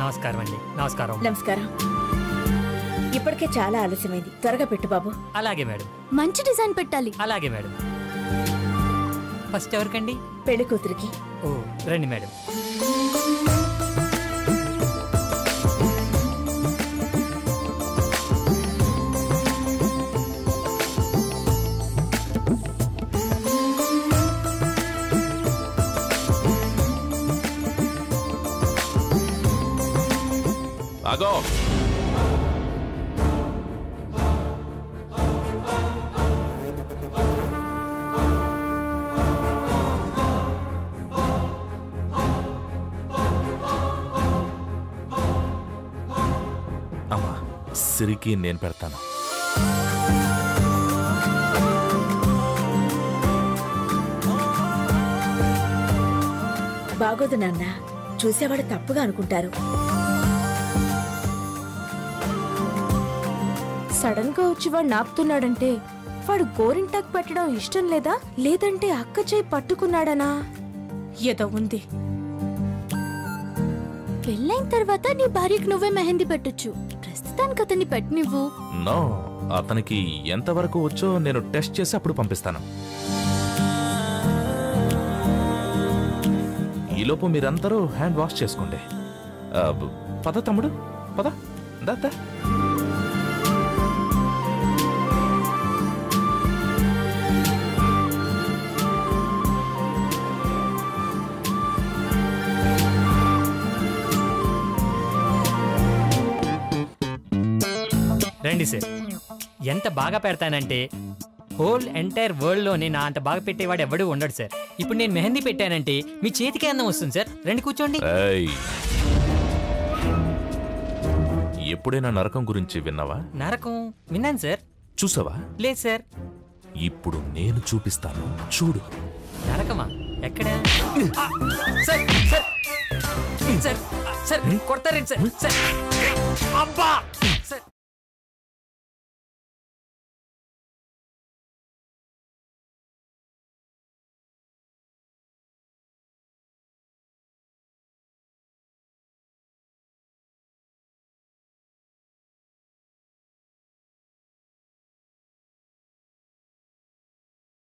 నమస్కారం అండి. నమస్కారం. నమస్కారం. ఇప్పటికే చాలా ఆలస్యమైంది, త్వరగా పెట్టు బాబు. అలాగే మేడం. మంచి డిజైన్ పెట్టాలి. అలాగే మేడం. ఫస్ట్ ఎవరికండి? పెళ్లి కూతురికి. ఓ రండి మేడం. ఆగో. అమ్మా, సిరికి నేను పెడతాను. బాగోదు నాన్న, చూసేవాడు తప్పుగా అనుకుంటారు. సడన్ గా వచ్చి వాడు నాపుతున్నాడంటే వాడు గోరింటాకు పెట్టడం ఇష్టం లేదా, లేదంటే అక్క చేయి పట్టుకున్నాడనా? ఏదో ఉంది. పెళ్ళైన తర్వాత నీ భార్యకు నువ్వే మెహందీ పెట్టొచ్చు, ప్రస్తుతానికి అతన్ని పెట్టినివ్వు. నో, అతనికి ఎంతవరకు వచ్చో నేను టెస్ట్ చేసి అప్పుడు పంపిస్తాను. ఈలోపు మీరందరూ హ్యాండ్ వాష్ చేసుకోండి. పద తమ్ముడు, పద. దా. రండి సార్. ఎంత బాగా పెడతానంటే హోల్ ఎంటైర్ వరల్డ్ లోనే నా అంత బాగా పెట్టేవాడు ఎవడూ ఉండడు సార్. ఇప్పుడు నేను మెహందీ పెట్టానంటే మీ చేతికి అందం వస్తుంది సార్. రండి కూర్చోండి. ఎప్పుడైనా నరకం గురించి విన్నావా? నరకం విన్నాను సార్. చూసావా? లేదు సార్. ఇప్పుడు నేను చూపిస్తాను, చూడు. నరకమా? ఎక్కడ? సార్ సార్ సార్ సార్ కొడతారండి సార్. సార్ అబ్బా!